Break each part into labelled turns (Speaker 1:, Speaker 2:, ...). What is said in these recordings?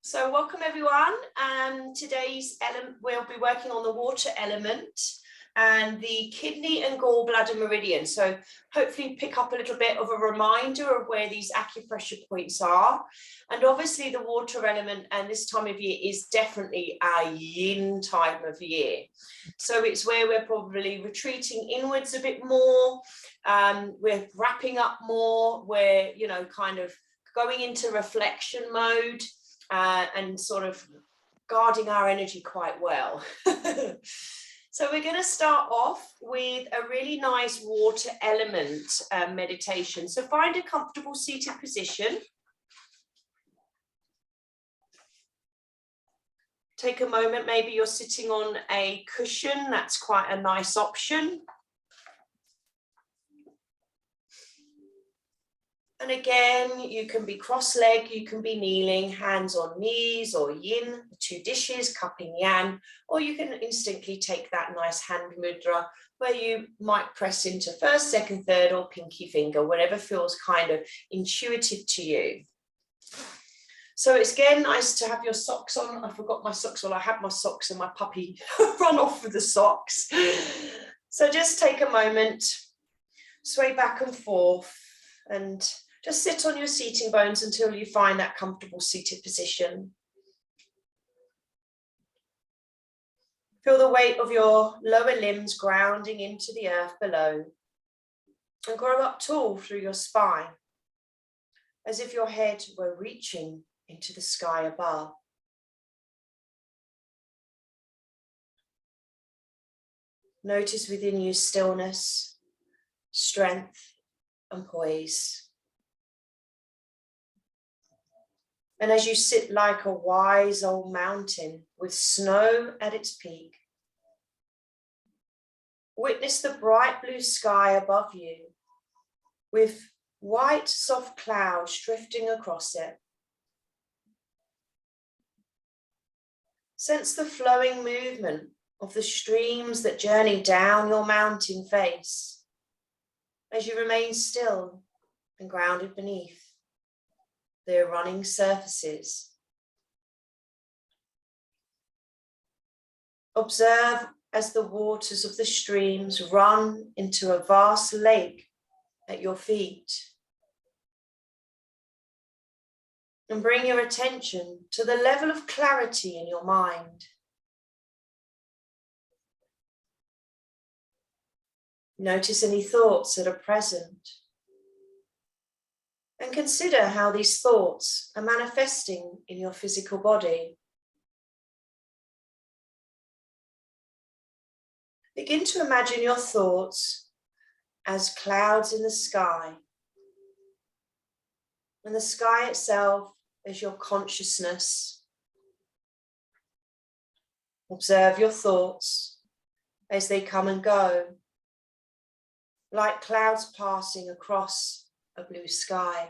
Speaker 1: So welcome everyone. Today's element, we'll be working on the water element and the kidney and gallbladder meridian. So hopefully pick up a little bit of a reminder of where these acupressure points are. And obviously the water element and this time of year is definitely a yin time of year. So it's where we're probably retreating inwards a bit more. We're wrapping up more. We're, kind of going into reflection mode. And sort of guarding our energy quite well. So we're going to start off with a really nice water element meditation. So find a comfortable seated position. Take a moment, maybe you're sitting on a cushion, that's quite a nice option. And again, you can be cross-legged, you can be kneeling, hands on knees or yin, the two dishes, cupping yang, or you can instinctively take that nice hand mudra where you might press into first, second, third, or pinky finger, whatever feels kind of intuitive to you. So it's again nice to have your socks on. I forgot my socks. Well, I had my socks and my puppy run off with the socks. So just take a moment, sway back and forth, and just sit on your seating bones until you find that comfortable seated position. Feel the weight of your lower limbs grounding into the earth below, and grow up tall through your spine, as if your head were reaching into the sky above. Notice within you stillness, strength, and poise. And as you sit like a wise old mountain with snow at its peak, witness the bright blue sky above you with white soft clouds drifting across it. Sense the flowing movement of the streams that journey down your mountain face as you remain still and grounded beneath their running surfaces. Observe as the waters of the streams run into a vast lake at your feet. And bring your attention to the level of clarity in your mind. Notice any thoughts that are present. And consider how these thoughts are manifesting in your physical body. Begin to imagine your thoughts as clouds in the sky, and the sky itself as your consciousness. Observe your thoughts as they come and go, like clouds passing across a blue sky.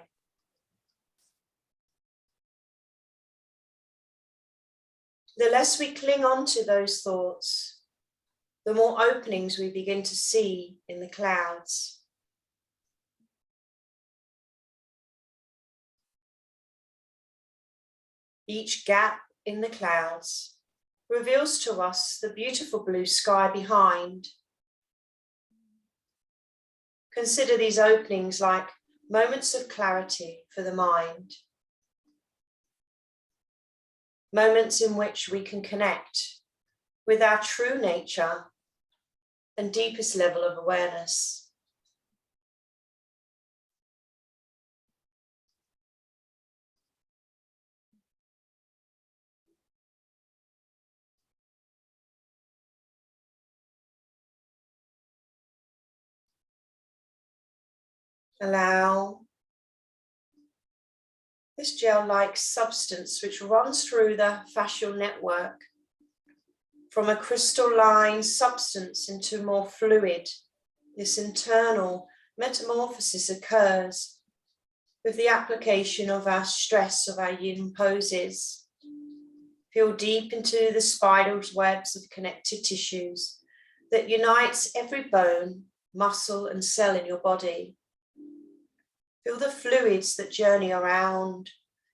Speaker 1: The less we cling on to those thoughts, the more openings we begin to see in the clouds. Each gap in the clouds reveals to us the beautiful blue sky behind. Consider these openings like moments of clarity for the mind. Moments in which we can connect with our true nature and deepest level of awareness. Allow this gel-like substance which runs through the fascial network from a crystalline substance into more fluid. This internal metamorphosis occurs with the application of our stress of our yin poses. Feel deep into the spider's webs of connected tissues that unites every bone, muscle, and cell in your body. Feel the fluids that journey around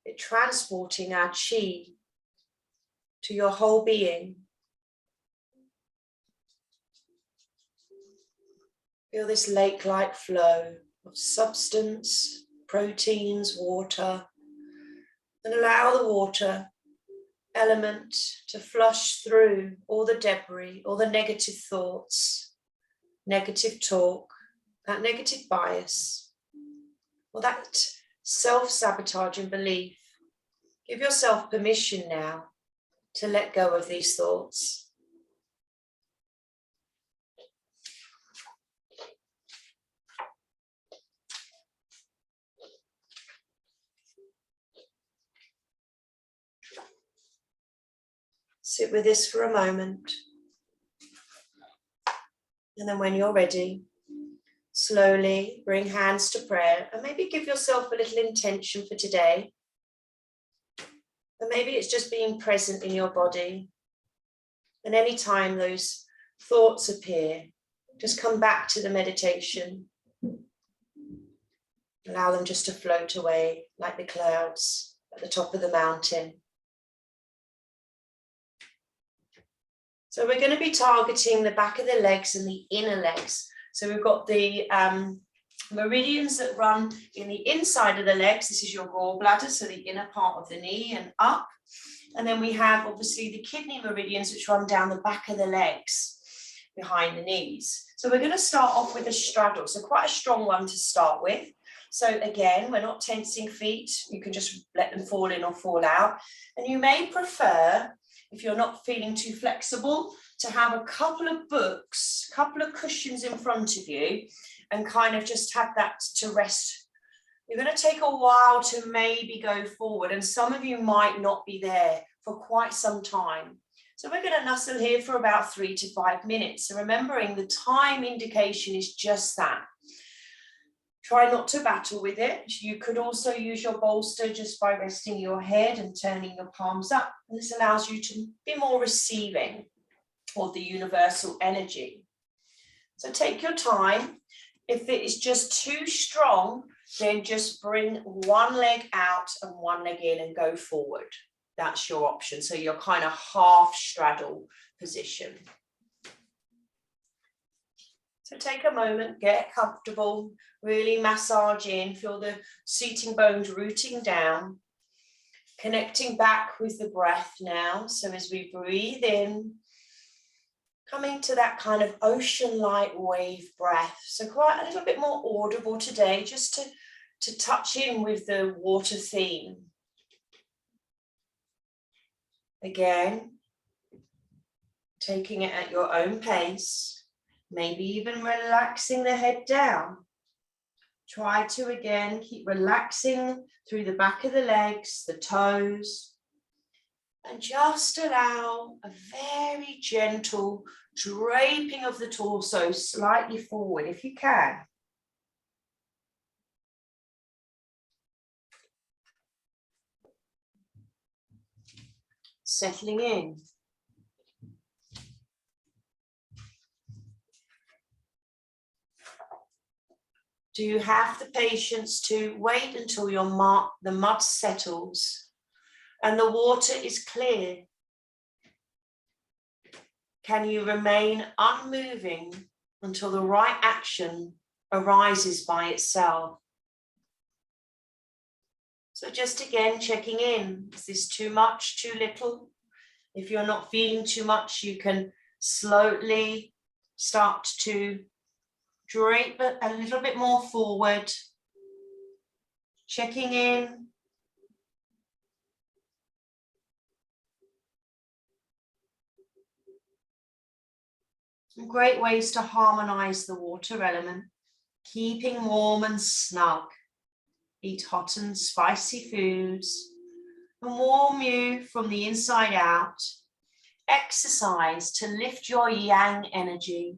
Speaker 1: It transporting our chi to your whole being. Feel this lake-like flow of substance, proteins, water, and allow the water element to flush through all the debris, all the negative thoughts, negative talk, that negative bias, or that self-sabotaging belief. Give yourself permission now to let go of these thoughts. Sit with this for a moment. And then when you're ready, slowly bring hands to prayer and maybe give yourself a little intention for today. And maybe it's just being present in your body. And anytime those thoughts appear, just come back to the meditation. Allow them just to float away like the clouds at the top of the mountain. So we're going to be targeting the back of the legs and the inner legs. So we've got the meridians that run in the inside of the legs. This is your gallbladder, so the inner part of the knee and up. And then we have obviously the kidney meridians, which run down the back of the legs behind the knees. So we're going to start off with a straddle. So quite a strong one to start with. So again, we're not tensing feet. You can just let them fall in or fall out. And you may prefer, if you're not feeling too flexible, to have a couple of books, a couple of cushions in front of you and kind of just have that to rest. You're going to take a while to maybe go forward, and some of you might not be there for quite some time. So we're going to nuzzle here for about 3 to 5 minutes. So remembering the time indication is just that. Try not to battle with it. You could also use your bolster just by resting your head and turning your palms up. And this allows you to be more receiving of the universal energy. So take your time. If it is just too strong, then just bring one leg out and one leg in and go forward. That's your option. So you're kind of half straddle position. So take a moment, get comfortable, really massage in, feel the seating bones rooting down, connecting back with the breath now. So as we breathe in, coming to that kind of ocean-like wave breath. So quite a little bit more audible today, just to touch in with the water theme. Again, taking it at your own pace. Maybe even relaxing the head down. Try to again keep relaxing through the back of the legs, the toes, and just allow a very gentle draping of the torso slightly forward if you can. Settling in. Do you have the patience to wait until the mud settles and the water is clear? Can you remain unmoving until the right action arises by itself? So just again, checking in. Is this too much, too little? If you're not feeling too much, you can slowly start to drape a little bit more forward, checking in. Some great ways to harmonize the water element, keeping warm and snug. Eat hot and spicy foods and warm you from the inside out. Exercise to lift your yang energy.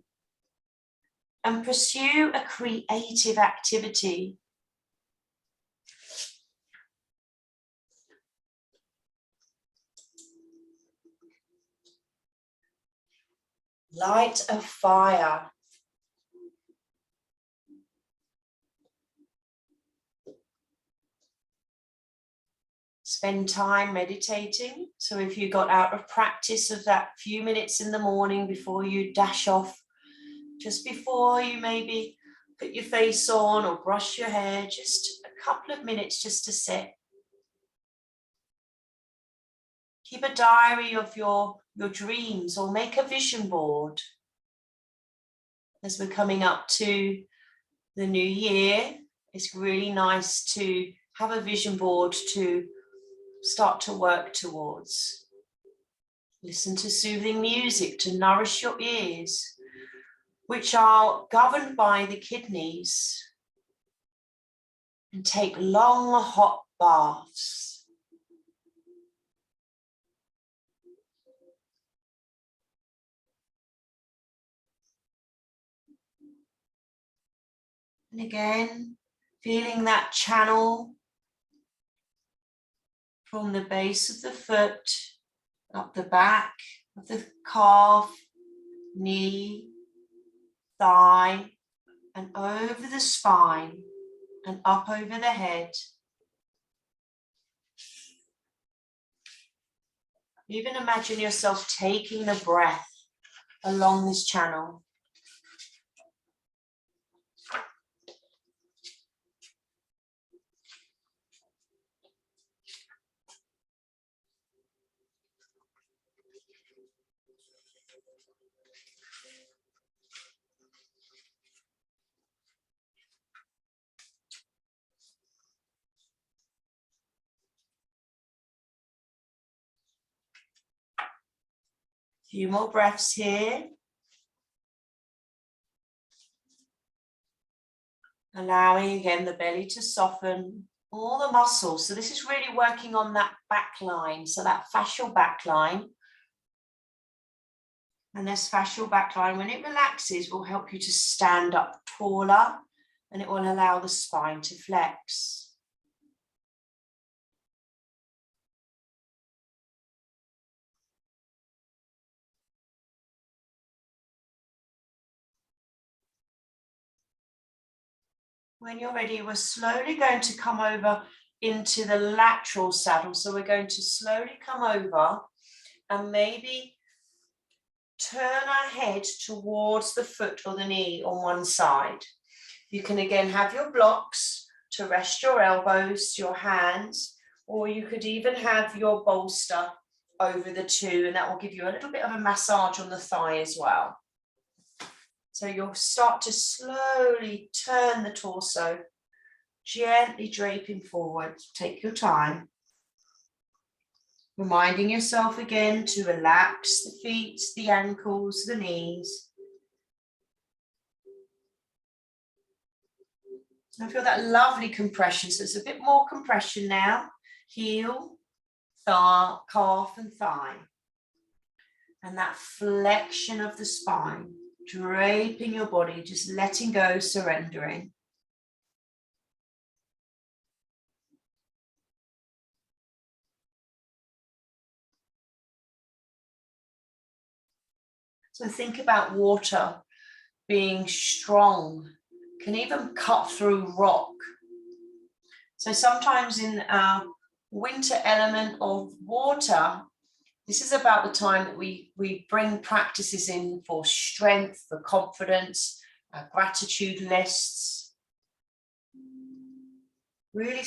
Speaker 1: And pursue a creative activity. Light a fire. spend time meditating. So if you got out of practice of that few minutes in the morning before you dash off, just before you maybe put your face on or brush your hair, just a couple of minutes just to sit. Keep a diary of your dreams or make a vision board. As we're coming up to the new year, it's really nice to have a vision board to start to work towards. Listen to soothing music to nourish your ears, which are governed by the kidneys, and take long hot baths. And again, feeling that channel from the base of the foot, up the back of the calf, knee, thigh, and over the spine, and up over the head. Even imagine yourself taking the breath along this channel. Few more breaths here. Allowing again the belly to soften, all the muscles. So this is really working on that back line, so that fascial back line. And this fascial back line, when it relaxes, will help you to stand up taller, and it will allow the spine to flex. When you're ready, we're slowly going to come over into the lateral saddle. So we're going to slowly come over and maybe turn our head towards the foot or the knee on one side. You can again have your blocks to rest your elbows, your hands, or you could even have your bolster over the two, and that will give you a little bit of a massage on the thigh as well. So you'll start to slowly turn the torso, gently draping forward. Take your time. Reminding yourself again to relax the feet, the ankles, the knees. I feel that lovely compression. So it's a bit more compression now. Heel, thigh, calf and thigh. And that flexion of the spine. Draping your body, just letting go, surrendering. So think about water being strong, can even cut through rock. So sometimes in our winter element of water, this is about the time that we bring practices in for strength, for confidence, gratitude lists. Really,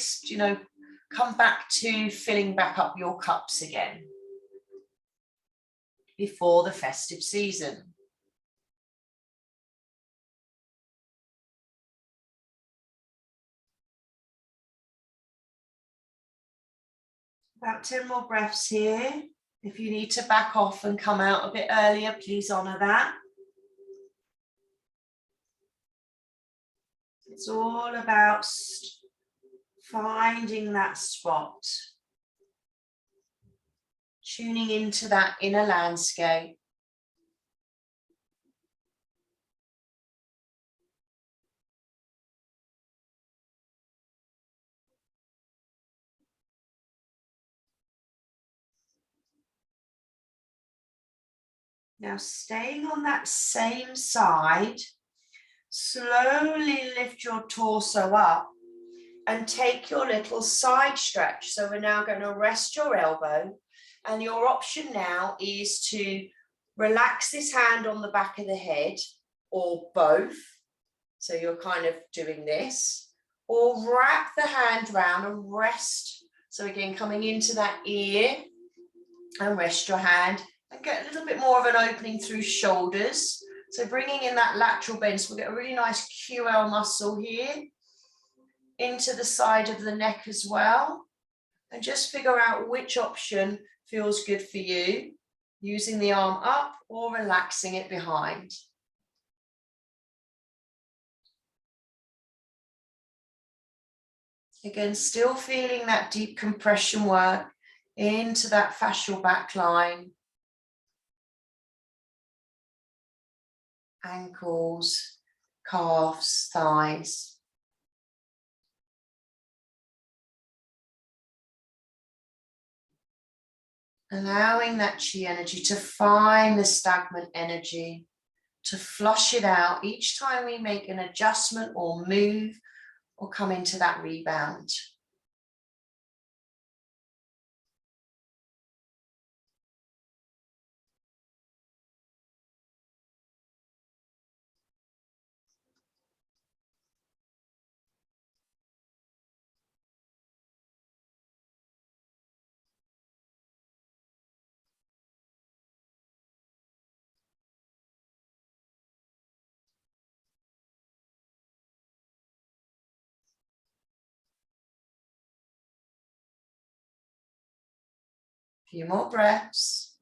Speaker 1: come back to filling back up your cups again before the festive season. About 10 more breaths here. If you need to back off and come out a bit earlier, please honor that. It's all about finding that spot, tuning into that inner landscape. Now staying on that same side, slowly lift your torso up and take your little side stretch. So we're now going to rest your elbow, and your option now is to relax this hand on the back of the head or both. So you're kind of doing this, or wrap the hand round and rest. So again, coming into that ear and rest your hand and get a little bit more of an opening through shoulders. So bringing in that lateral bend, so we'll get a really nice QL muscle here into the side of the neck as well. And just figure out which option feels good for you, using the arm up or relaxing it behind. Again, still feeling that deep compression work into that fascial back line, ankles, calves, thighs. Allowing that chi energy to find the stagnant energy, to flush it out each time we make an adjustment or move or come into that rebound. Few more breaths.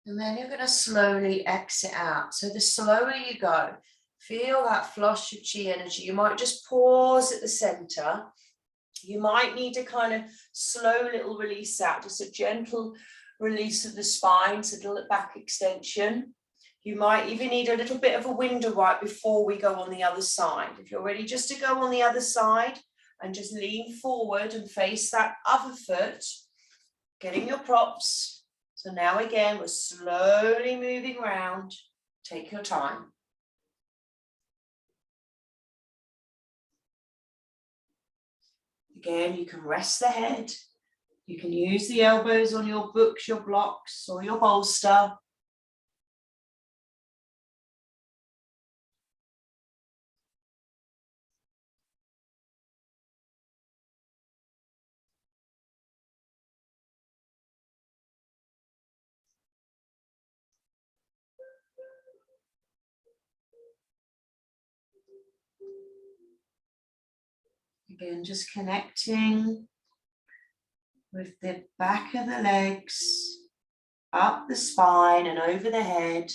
Speaker 1: And then you're going to slowly exit out. So the slower you go, feel that flush of chi energy. You might just pause at the center. You might need a kind of slow little release out, just a gentle release of the spine, so a little back extension. You might even need a little bit of a window right before we go on the other side. If you're ready just to go on the other side and just lean forward and face that other foot, getting your props. So now again, we're slowly moving around. Take your time. Again, you can rest the head. You can use the elbows on your books, your blocks, or your bolster. Again, just connecting with the back of the legs, up the spine and over the head.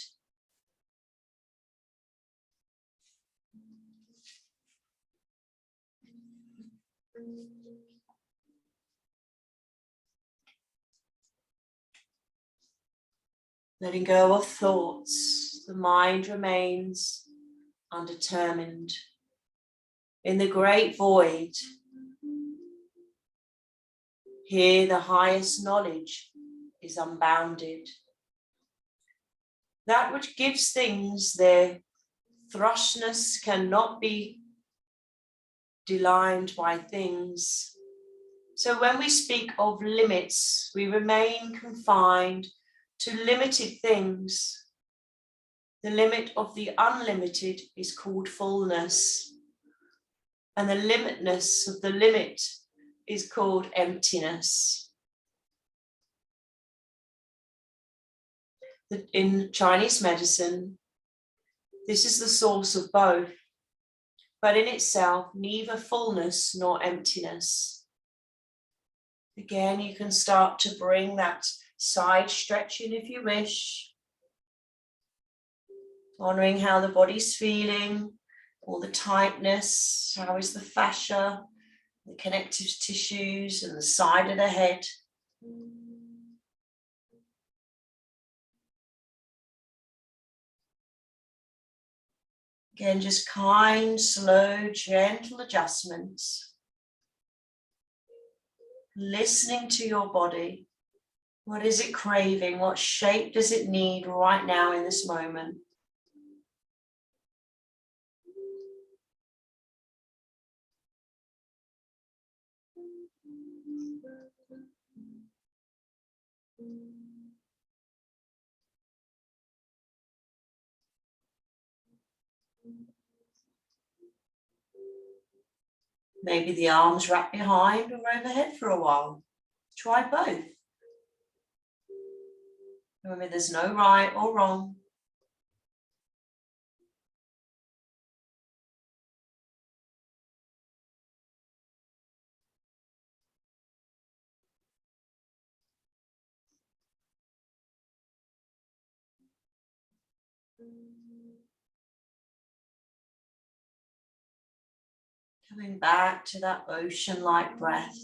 Speaker 1: Letting go of thoughts, the mind remains undetermined. In the great void, here the highest knowledge is unbounded. That which gives things their thrushness cannot be delined by things. So when we speak of limits, we remain confined to limited things. The limit of the unlimited is called fullness, and the limitness of the limit is called emptiness. In Chinese medicine, this is the source of both, but in itself, neither fullness nor emptiness. Again, you can start to bring that side stretch in if you wish, honoring how the body's feeling, all the tightness, how is the fascia, the connective tissues and the side of the head. Again, just kind, slow, gentle adjustments. listening to your body. What is it craving? What shape does it need right now in this moment? Maybe the arms wrap behind or overhead for a while. Try both. Remember, there's no right or wrong. Coming back to that ocean-like breath.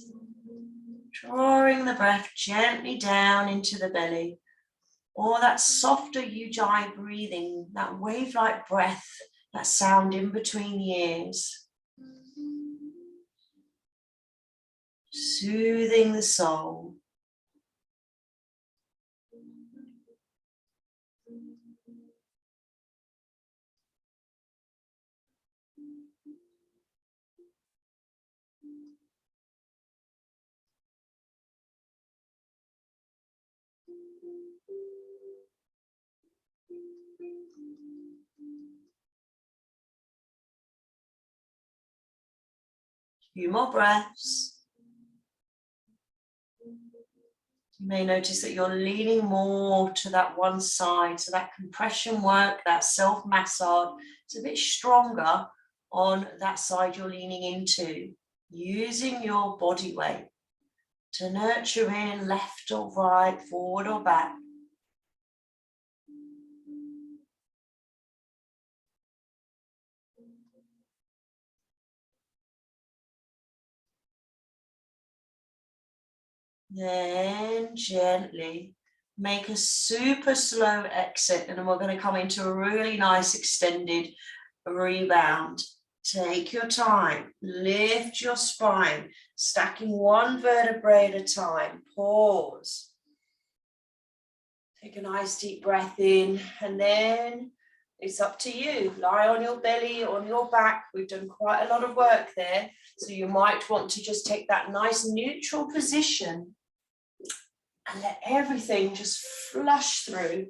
Speaker 1: Drawing the breath gently down into the belly. Or that softer ujjayi breathing, that wave-like breath, that sound in between the ears. Soothing the soul. A few more breaths. You may notice that you're leaning more to that one side, so that compression work, that self-massage, it's a bit stronger on that side you're leaning into, using your body weight to nurture in left or right, forward or back. Then gently make a super slow exit, and then we're going to come into a really nice extended rebound. Take your time, lift your spine, stacking one vertebrae at a time. Pause. Take a nice deep breath in, and then it's up to you. Lie on your belly, on your back. We've done quite a lot of work there, so you might want to just take that nice neutral position and let everything just flush through.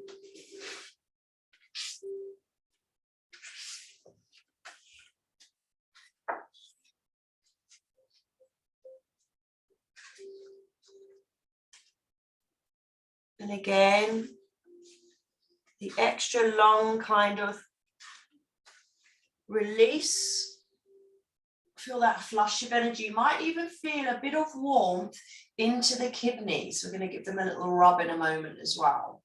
Speaker 1: And again, the extra long kind of release. Feel that flush of energy. You might even feel a bit of warmth into the kidneys. We're going to give them a little rub in a moment as well.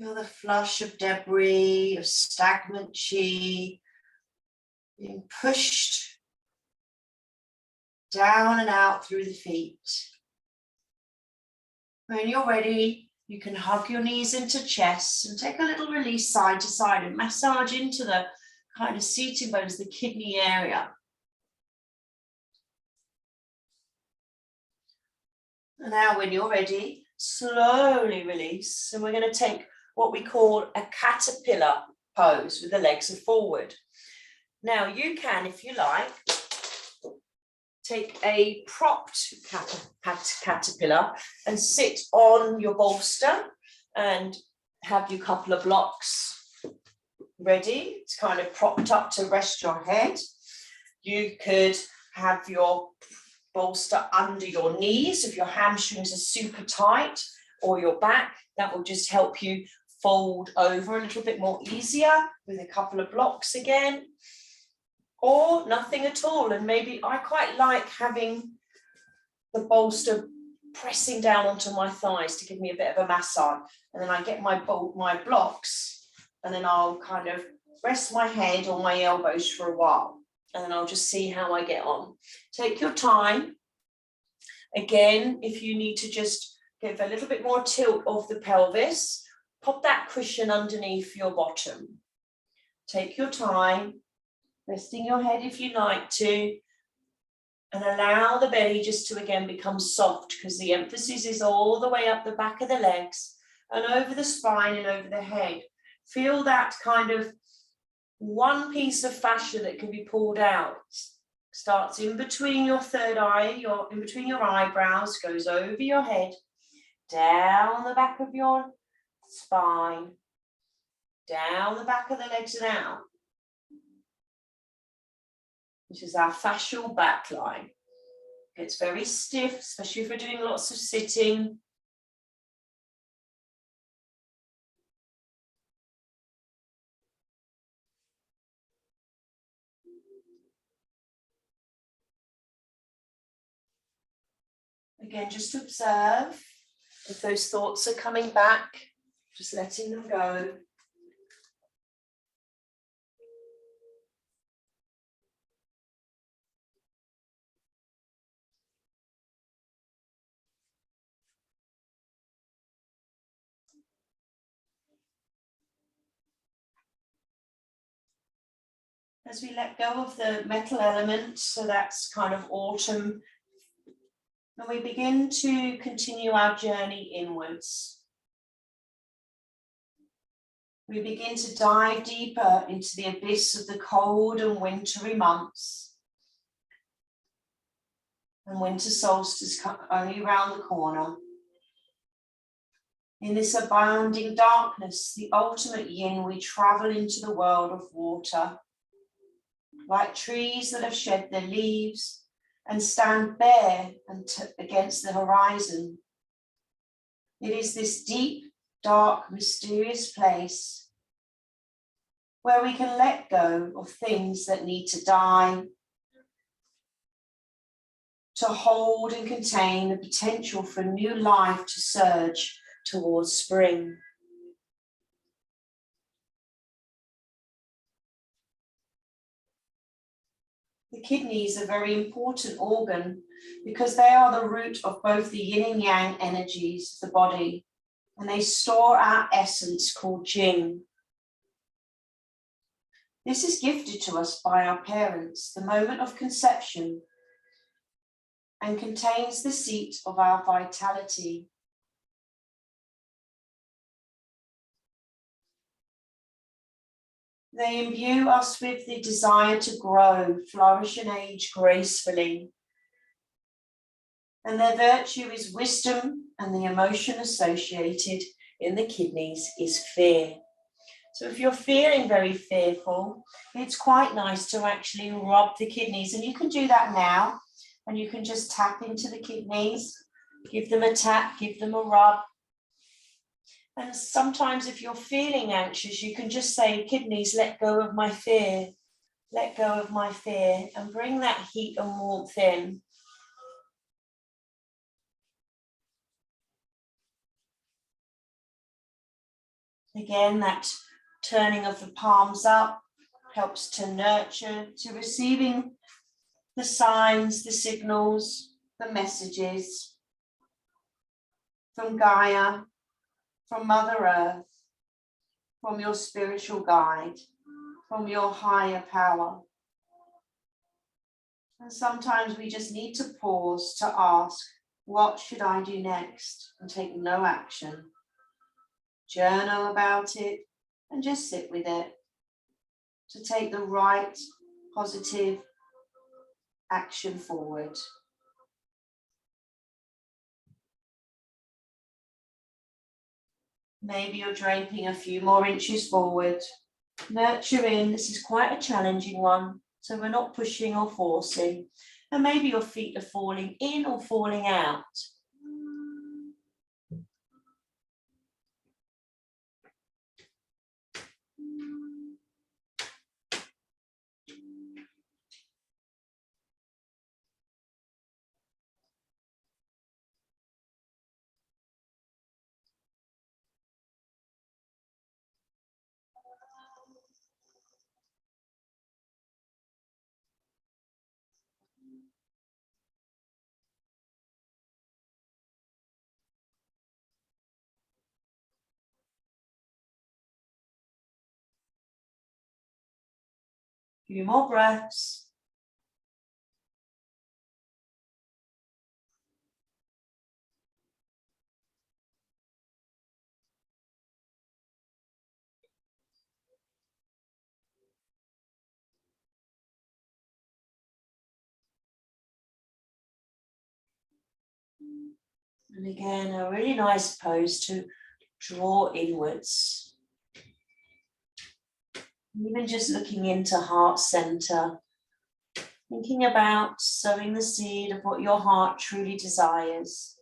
Speaker 1: Feel the flush of debris, of stagnant chi, being pushed down and out through the feet. When you're ready, you can hug your knees into chest and take a little release side to side and massage into the kind of seating bones, the kidney area. And now when you're ready, slowly release. And we're going to take what we call a caterpillar pose with the legs are forward. Now you can, if you like, take a propped caterpillar and sit on your bolster and have your couple of blocks ready. It's kind of propped up to rest your head. You could have your bolster under your knees if your hamstrings are super tight, or your back. That will just help you fold over a little bit more easier with a couple of blocks again. Or nothing at all, and maybe I quite like having the bolster pressing down onto my thighs to give me a bit of a massage, and then I get my blocks, and then I'll kind of rest my head on my elbows for a while, and then I'll just see how I get on. Take your time. Again, if you need to just give a little bit more tilt of the pelvis, pop that cushion underneath your bottom. Take your time, resting your head if you like to, and allow the belly just to again become soft, because the emphasis is all the way up the back of the legs and over the spine and over the head. Feel that kind of one piece of fascia that can be pulled out. Starts in between your third eye, in between your eyebrows, goes over your head, down the back of your spine, down the back of the legs and out. Which is our fascial back line. It's very stiff, especially if we're doing lots of sitting. Again, just observe if those thoughts are coming back, just letting them go. As we let go of the metal element, so that's kind of autumn, and we begin to continue our journey inwards. We begin to dive deeper into the abyss of the cold and wintry months. And winter solstice only around the corner. In this abounding darkness, the ultimate yin, we travel into the world of water. Like trees that have shed their leaves and stand bare against the horizon. It is this deep, dark, mysterious place where we can let go of things that need to die, to hold and contain the potential for new life to surge towards spring. The kidneys are a very important organ because they are the root of both the yin and yang energies of the body, and they store our essence called Jing. This is gifted to us by our parents, the moment of conception, and contains the seat of our vitality. They imbue us with the desire to grow, flourish and age gracefully. And their virtue is wisdom, and the emotion associated in the kidneys is fear. So if you're feeling very fearful, it's quite nice to actually rub the kidneys, and you can do that now, and you can just tap into the kidneys, give them a tap, give them a rub. And sometimes if you're feeling anxious, you can just say, kidneys, let go of my fear, let go of my fear, and bring that heat and warmth in. Again, that turning of the palms up helps to nurture, to receiving the signs, the signals, the messages from Gaia, from Mother Earth, from your spiritual guide, from your higher power. And sometimes we just need to pause to ask, what should I do next? And take no action. Journal about it and just sit with it to take the right, positive action forward. Maybe you're draping a few more inches forward. Nurture in, this is quite a challenging one, so we're not pushing or forcing. And maybe your feet are falling in or falling out. Few more breaths. And again, a really nice pose to draw inwards. Even just looking into heart center, thinking about sowing the seed of what your heart truly desires.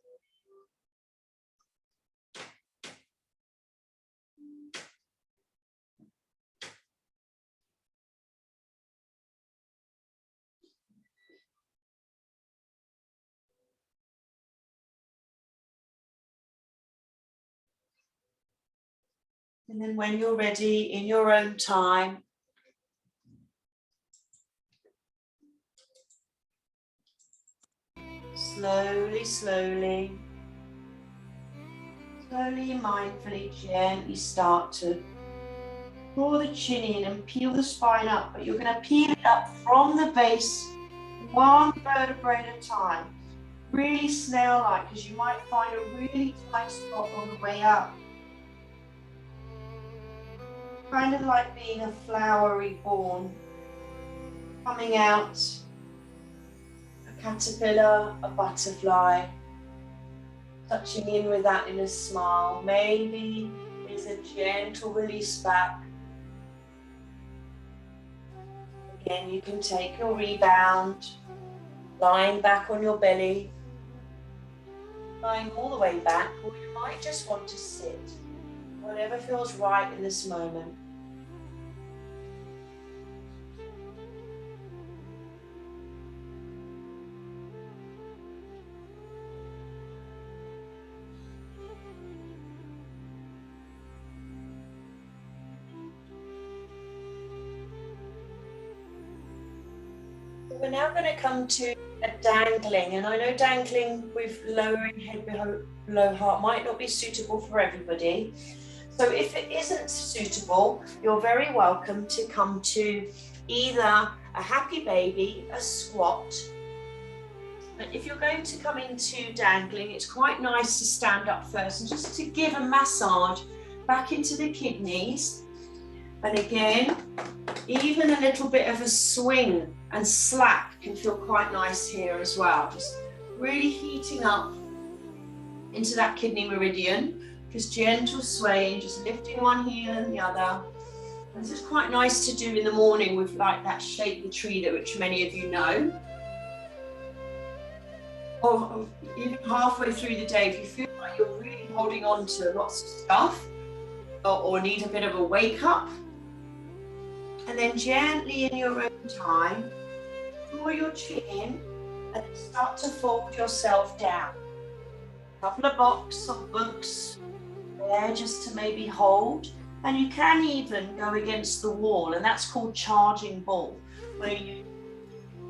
Speaker 1: And then when you're ready, in your own time, slowly, slowly, mindfully, gently start to draw the chin in and peel the spine up, but you're going to peel it up from the base, one vertebrae at a time. Really snail-like, because you might find a really tight spot on the way up. Kind of like being a flower reborn, coming out, a caterpillar, a butterfly, touching in with that inner smile. Maybe there's a gentle release back. Again, you can take your rebound, lying back on your belly, lying all the way back, or you might just want to sit, whatever feels right in this moment. We're now going to come to a dangling, and I know dangling with lowering head below heart might not be suitable for everybody. So if it isn't suitable, you're very welcome to come to either a happy baby, a squat. But if you're going to come into dangling, it's quite nice to stand up first and just to give a massage back into the kidneys. And again, even a little bit of a swing and slack can feel quite nice here as well. Just really heating up into that kidney meridian, just gentle swaying, just lifting one heel and the other. And this is quite nice to do in the morning with like that shake the tree that which many of you know. Or even halfway through the day, if you feel like you're really holding on to lots of stuff or need a bit of a wake up, and then gently in your own time, draw your chin in and start to fold yourself down. A couple of boxes or books there just to maybe hold. And you can even go against the wall, and that's called charging ball, where you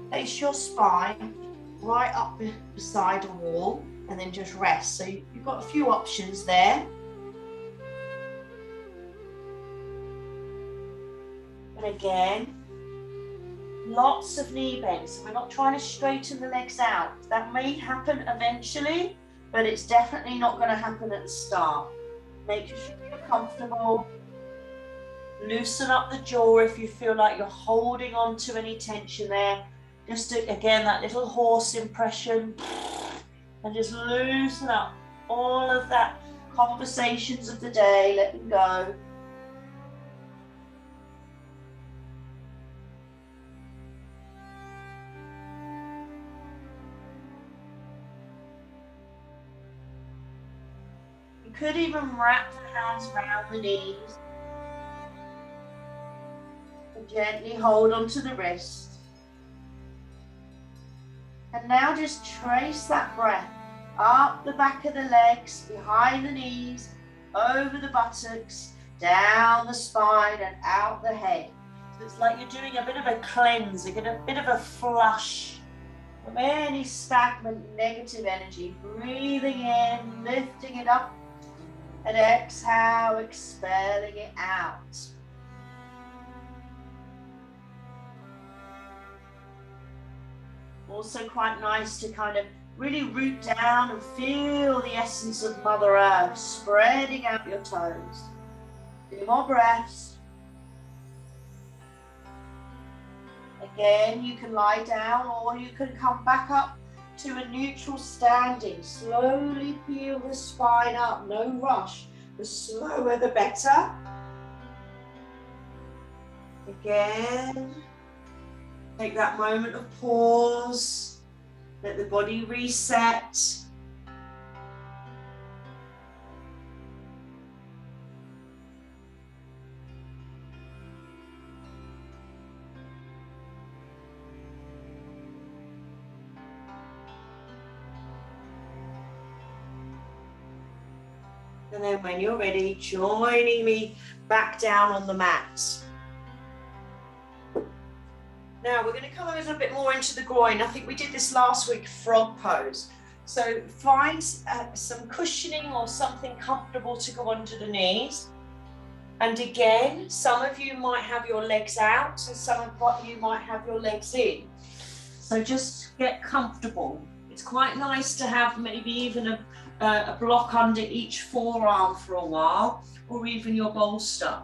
Speaker 1: place your spine right up beside a wall and then just rest. So you've got a few options there. And again, lots of knee bends. So we're not trying to straighten the legs out. That may happen eventually, but it's definitely not going to happen at the start. Make sure you're comfortable. Loosen up the jaw if you feel like you're holding on to any tension there. Just do, again, that little horse impression, and just loosen up all of that conversations of the day, let them go. You could even wrap the hands around the knees. And gently hold onto the wrist. And now just trace that breath up the back of the legs, behind the knees, over the buttocks, down the spine and out the head. So it's like you're doing a bit of a cleanse, you get a bit of a flush from any stagnant negative energy. Breathing in, lifting it up, and exhale, expelling it out. Also quite nice to kind of really root down and feel the essence of Mother Earth spreading out your toes. 2 more breaths. Again, you can lie down or you can come back up to a neutral standing. Slowly peel the spine up, no rush. The slower the better. Again, take that moment of pause. Let the body reset. And then when you're ready, joining me back down on the mat. Now we're going to come a little bit more into the groin. I think we did this last week, frog pose. So find some cushioning or something comfortable to go under the knees. And again, some of you might have your legs out and some of you might have your legs in. So just get comfortable. It's quite nice to have maybe even a block under each forearm for a while, or even your bolster.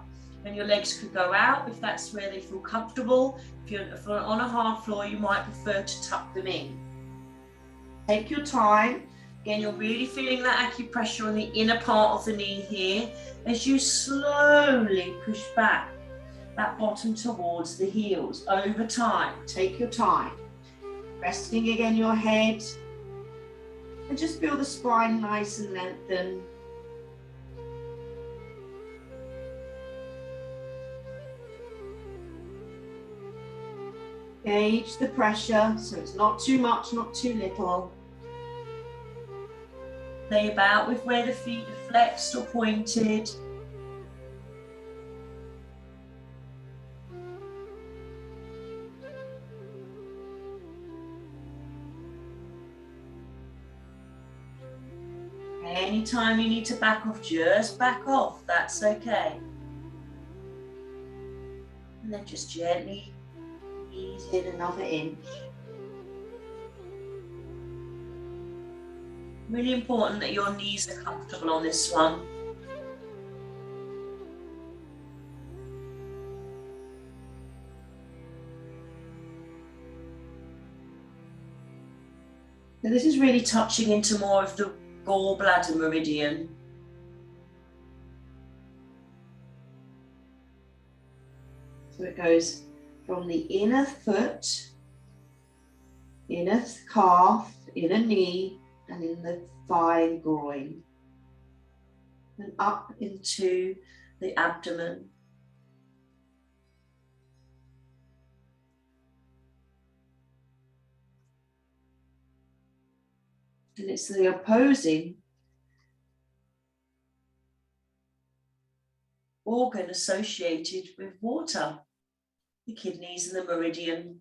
Speaker 1: And your legs could go out if that's where they feel comfortable. If you're on a hard floor, you might prefer to tuck them in. Take your time. Again, you're really feeling that acupressure on the inner part of the knee here as you slowly push back that bottom towards the heels over time. Take your time. Resting again your head. And just feel the spine nice and lengthened. Gauge the pressure, so it's not too much, not too little. Play about with where the feet are flexed or pointed. Anytime you need to back off, just back off, that's okay. And then just gently ease in another inch. Really important that your knees are comfortable on this one. So this is really touching into more of the gallbladder meridian. So it goes from the inner foot, inner calf, inner knee, and in the thigh and groin, and up into the abdomen. And it's the opposing organ associated with water, the kidneys and the meridian.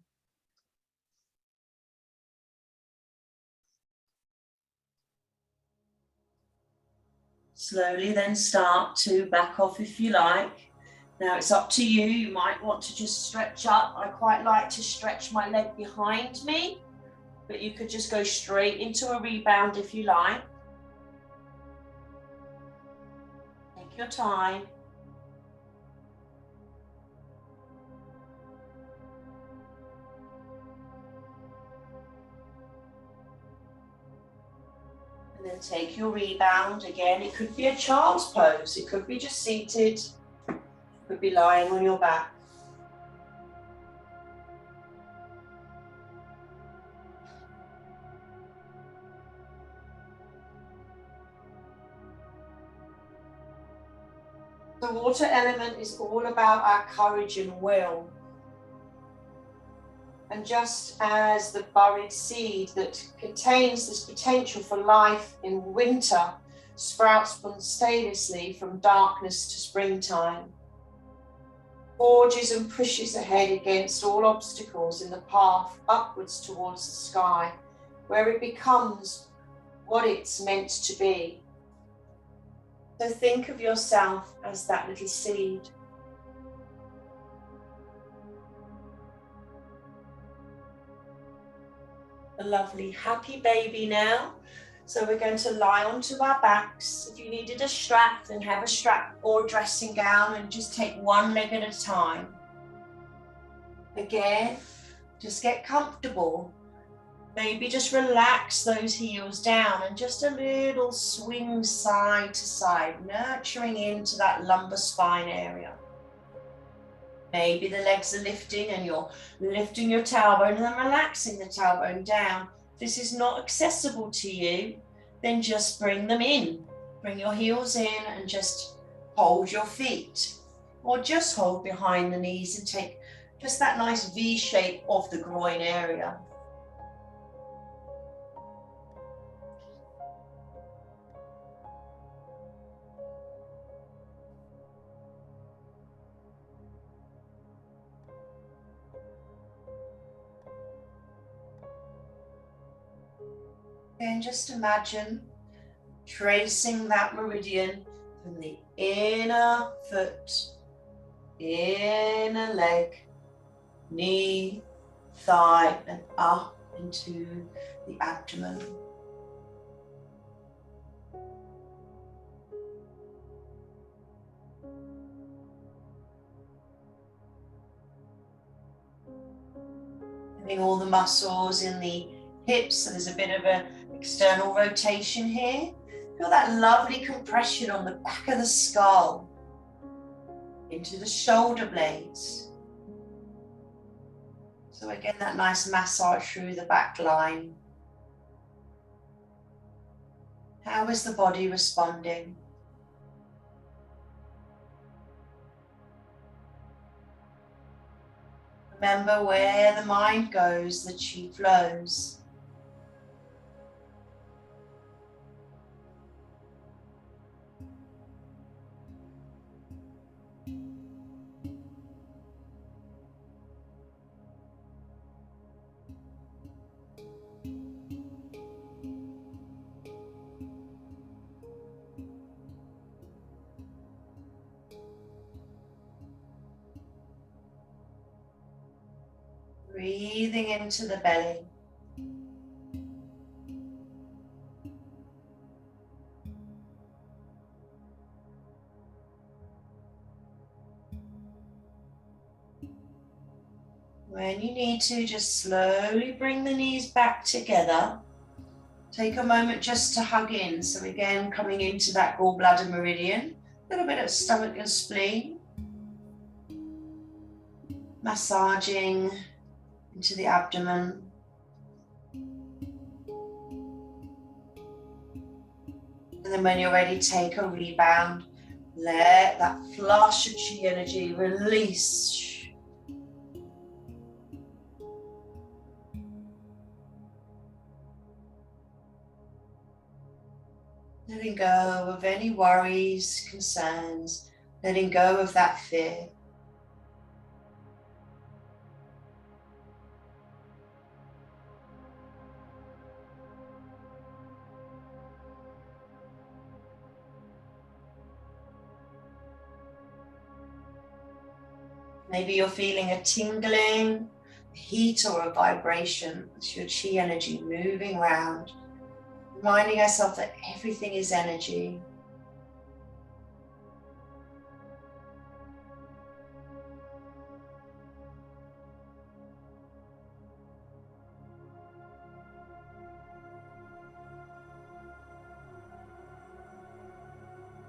Speaker 1: Slowly then start to back off if you like. Now it's up to you. You might want to just stretch up. I quite like to stretch my leg behind me, but you could just go straight into a rebound if you like. Take your time. And then take your rebound. Again, it could be a child's pose. It could be just seated. It could be lying on your back. The water element is all about our courage and will. And just as the buried seed that contains this potential for life in winter sprouts spontaneously from darkness to springtime, forges and pushes ahead against all obstacles in the path upwards towards the sky, where it becomes what it's meant to be. So think of yourself as that little seed. a lovely happy baby now. So we're going to lie onto our backs. If you needed a strap, then have a strap or a dressing gown and just take one leg at a time. Again, just get comfortable. Maybe just relax those heels down and just a little swing side to side, nurturing into that lumbar spine area. Maybe the legs are lifting and you're lifting your tailbone and then relaxing the tailbone down. If this is not accessible to you, then just bring them in. Bring your heels in and just hold your feet. Or just hold behind the knees and take just that nice V shape of the groin area. And just imagine tracing that meridian from the inner foot, inner leg, knee, thigh, and up into the abdomen. Getting all the muscles in the hips, so there's a bit of an external rotation here. Feel that lovely compression on the back of the skull, into the shoulder blades. So again, that nice massage through the back line. How is the body responding? Remember, where the mind goes, the chi flows. Breathing into the belly. When you need to, just slowly bring the knees back together. Take a moment just to hug in. So again, coming into that gallbladder meridian, a little bit of stomach and spleen. Massaging into the abdomen. And then when you're ready, take a rebound. Let that flush of chi energy release. Letting go of any worries, concerns, letting go of that fear. Maybe you're feeling a tingling, a heat or a vibration. It's your chi energy moving around. Reminding ourselves that everything is energy.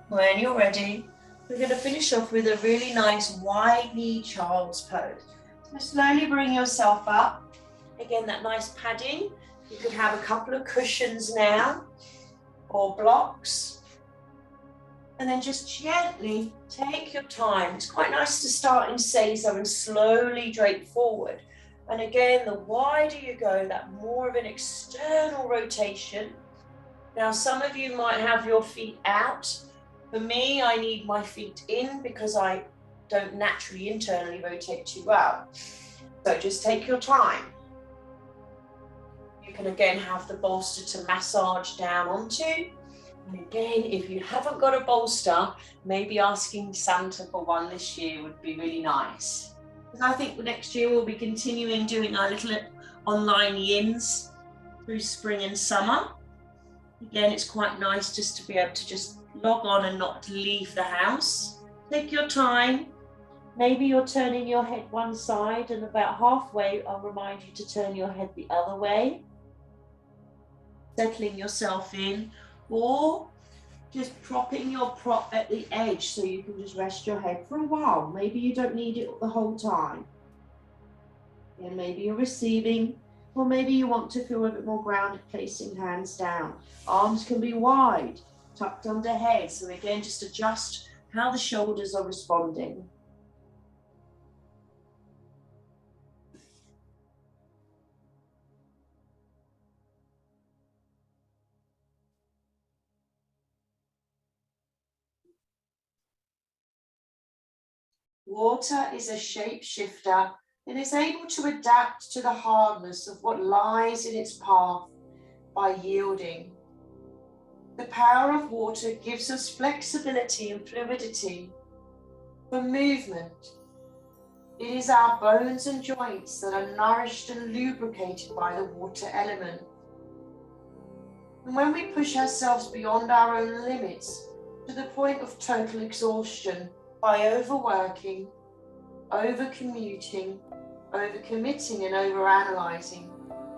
Speaker 1: When you're ready, we're going to finish off with a really nice wide knee child's pose. So slowly bring yourself up. Again, that nice padding. You could have a couple of cushions now, or blocks. And then just gently take your time. It's quite nice to start in seiso and slowly drape forward. And again, the wider you go, that more of an external rotation. Now, some of you might have your feet out. For me, I need my feet in because I don't naturally internally rotate too well. So just take your time. You can again have the bolster to massage down onto. And again, if you haven't got a bolster, maybe asking Santa for one this year would be really nice. Because I think next year we'll be continuing doing our little online yins. through spring and summer. Again, it's quite nice just to be able to just log on and not to leave the house. Take your time. Maybe you're turning your head one side, and about halfway, I'll remind you to turn your head the other way. Settling yourself in, or just propping your prop at the edge so you can just rest your head for a while. Maybe you don't need it the whole time. And maybe you're receiving, or maybe you want to feel a bit more grounded, placing hands down. Arms can be wide, tucked under head. So again, just adjust how the shoulders are responding. Water is a shapeshifter and is able to adapt to the hardness of what lies in its path by yielding. The power of water gives us flexibility and fluidity for movement. It is our bones and joints that are nourished and lubricated by the water element. And when we push ourselves beyond our own limits to the point of total exhaustion by overworking, overcommuting, overcommitting and overanalyzing,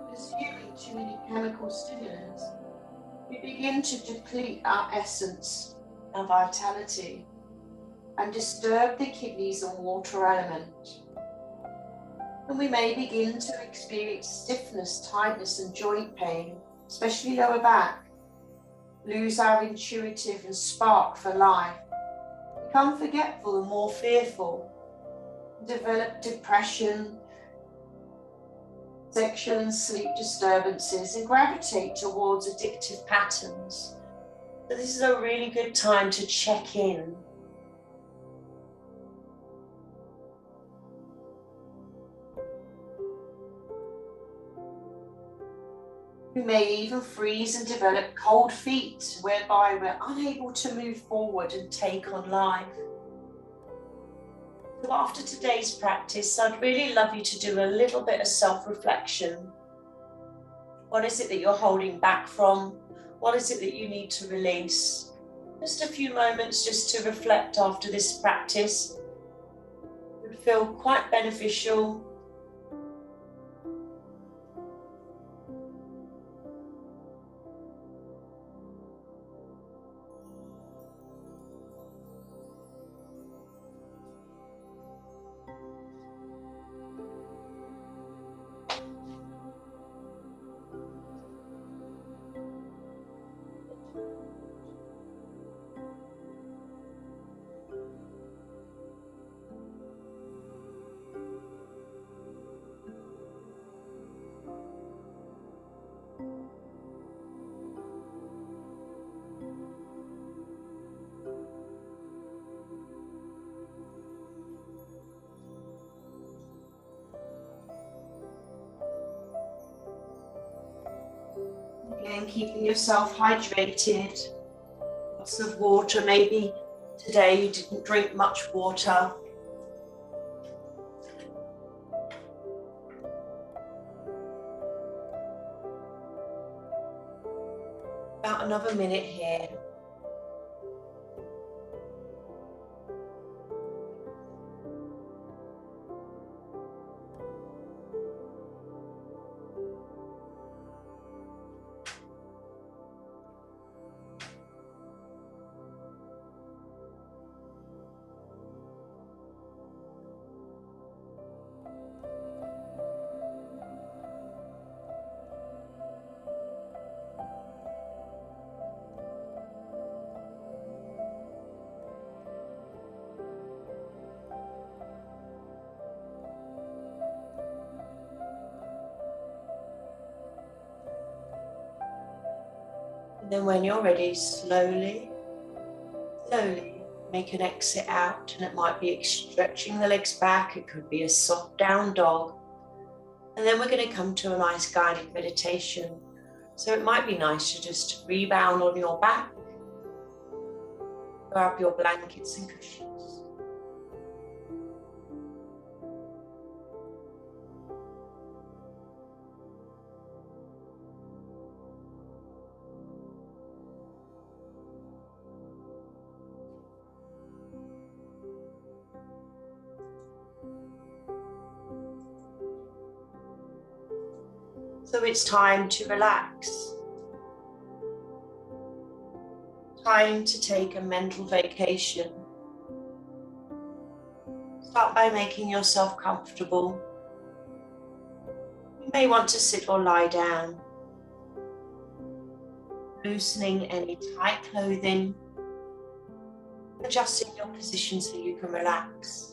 Speaker 1: consuming too many chemical stimulants, we begin to deplete our essence, our vitality, and disturb the kidneys and water element. And we may begin to experience stiffness, tightness and joint pain, especially lower back, lose our intuitive and spark for life, become forgetful and more fearful, develop depression, sexual and sleep disturbances, and gravitate towards addictive patterns. So this is a really good time to check in. We may even freeze and develop cold feet, whereby we're unable to move forward and take on life. So after today's practice, I'd really love you to do a little bit of self-reflection. What is it that you're holding back from? What is it that you need to release? Just a few moments just to reflect after this practice. It would feel quite beneficial. Again, keeping yourself hydrated, lots of water. Maybe today you didn't drink much water. About another minute here. And then when you're ready, slowly make an exit out, and it might be stretching the legs back. It could be a soft down dog. And then we're going to come to a nice guided meditation. So it might be nice to just rebound on your back, grab your blankets and cushions. So it's time to relax. Time to take a mental vacation. Start by making yourself comfortable. You may want to sit or lie down, loosening any tight clothing, adjusting your position so you can relax.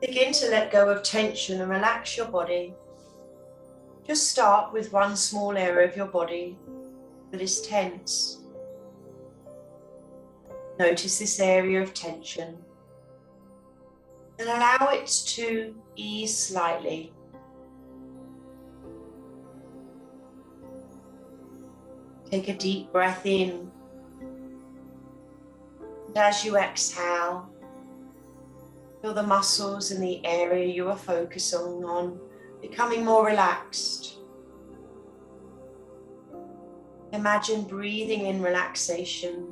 Speaker 1: Begin to let go of tension and relax your body. Just start with one small area of your body that is tense. Notice this area of tension and allow it to ease slightly. Take a deep breath in, and as you exhale, feel the muscles in the area you are focusing on becoming more relaxed. Imagine breathing in relaxation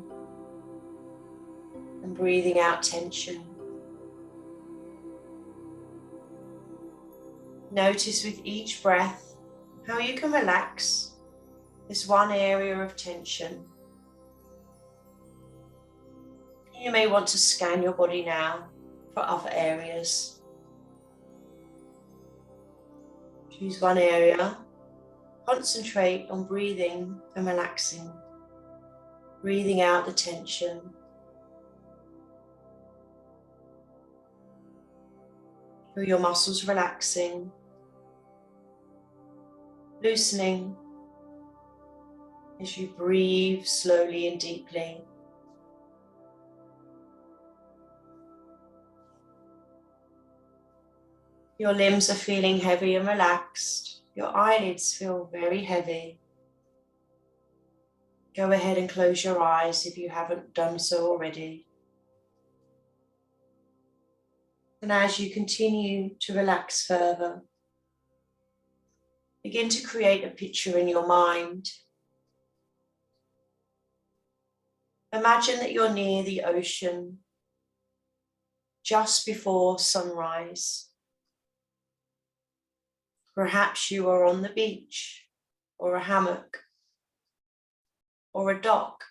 Speaker 1: and breathing out tension. Notice with each breath how you can relax this one area of tension. You may want to scan your body now for other areas. Choose one area, concentrate on breathing and relaxing, breathing out the tension. Feel your muscles relaxing, loosening as you breathe slowly and deeply. Your limbs are feeling heavy and relaxed. Your eyelids feel very heavy. Go ahead and close your eyes if you haven't done so already. And as you continue to relax further, begin to create a picture in your mind. Imagine that you're near the ocean just before sunrise. Perhaps you are on the beach, or a hammock, or a dock.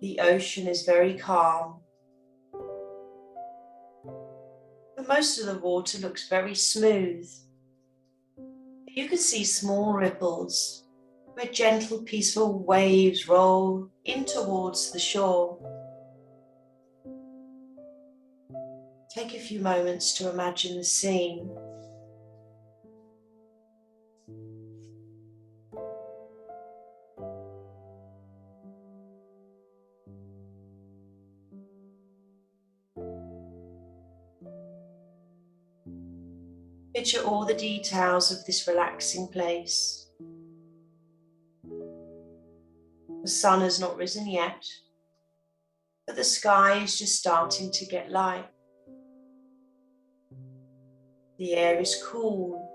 Speaker 1: The ocean is very calm. And most of the water looks very smooth. You can see small ripples where gentle, peaceful waves roll in towards the shore. Take a few moments to imagine the scene. Picture all the details of this relaxing place. The sun has not risen yet, but the sky is just starting to get light. The air is cool,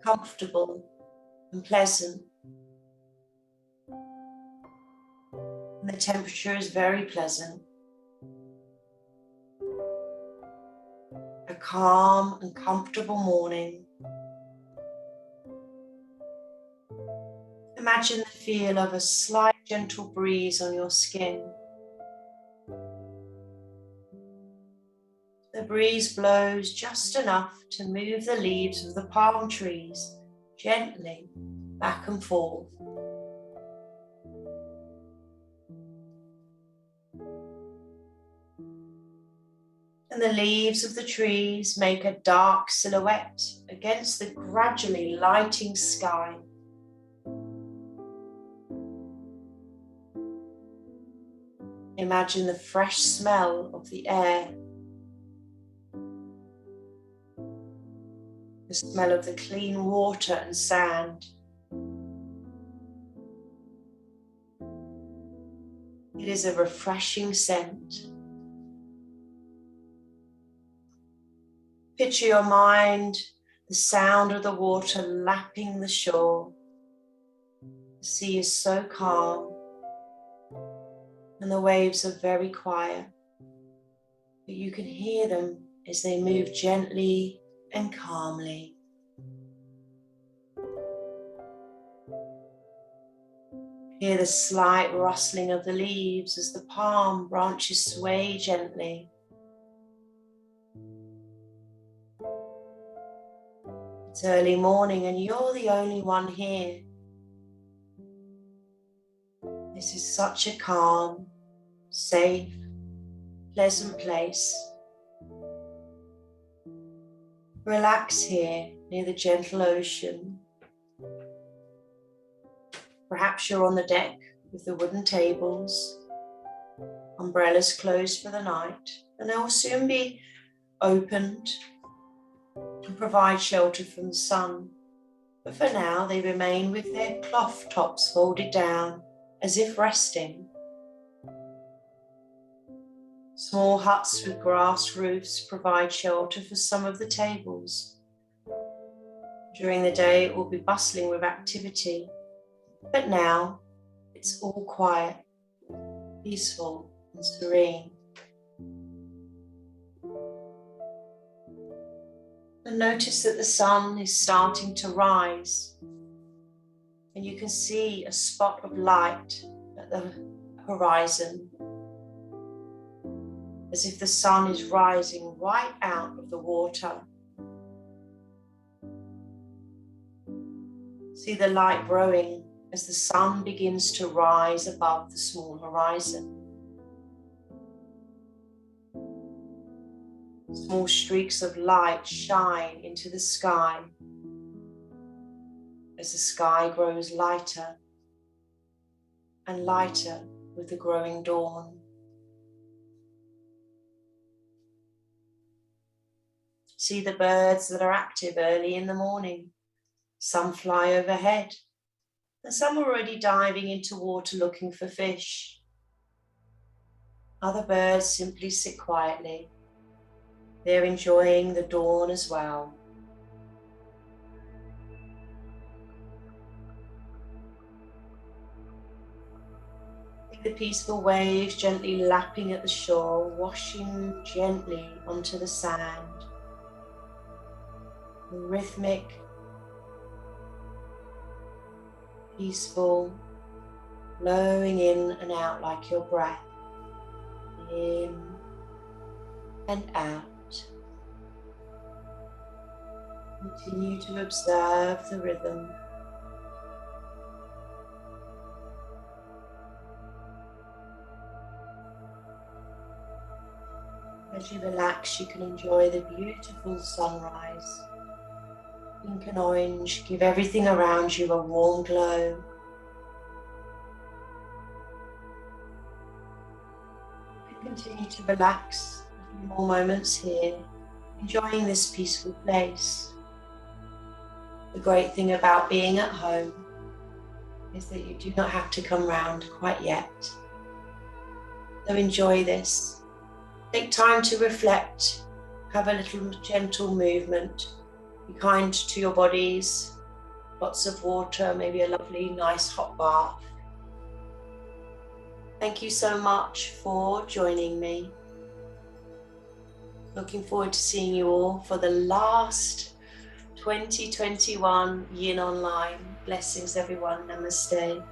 Speaker 1: comfortable, and pleasant. And the temperature is very pleasant. A calm and comfortable morning. Imagine the feel of a slight gentle breeze on your skin. The breeze blows just enough to move the leaves of the palm trees gently back and forth. And the leaves of the trees make a dark silhouette against the gradually lighting sky. Imagine the fresh smell of the air, the smell of the clean water and sand. It is a refreshing scent. Picture your mind, the sound of the water lapping the shore. The sea is so calm and the waves are very quiet, but you can hear them as they move gently and calmly. Hear the slight rustling of the leaves as the palm branches sway gently. It's early morning and you're the only one here. This is such a calm, safe, pleasant place. Relax here near the gentle ocean. Perhaps you're on the deck with the wooden tables, umbrellas closed for the night, and they will soon be opened to provide shelter from the sun. But for now, they remain with their cloth tops folded down as if resting. Small huts with grass roofs provide shelter for some of the tables. During the day, it will be bustling with activity, but now it's all quiet, peaceful and serene. And notice that the sun is starting to rise, and you can see a spot of light at the horizon, as if the sun is rising right out of the water. See the light growing as the sun begins to rise above the small horizon. Small streaks of light shine into the sky as the sky grows lighter and lighter with the growing dawn. See the birds that are active early in the morning. Some fly overhead, and some are already diving into water looking for fish. Other birds simply sit quietly. They're enjoying the dawn as well. The peaceful waves gently lapping at the shore, washing gently onto the sand. The rhythmic, peaceful, flowing in and out like your breath. In and out. Continue to observe the rhythm. As you relax, you can enjoy the beautiful sunrise. Pink and orange give everything around you a warm glow. You can continue to relax a few more moments here, enjoying this peaceful place. The great thing about being at home is that you do not have to come round quite yet. So enjoy this. Take time to reflect, have a little gentle movement. Be kind to your bodies, lots of water, maybe a lovely, nice hot bath. Thank you so much for joining me. Looking forward to seeing you all for the last 2021 Yin Online. Blessings everyone, namaste.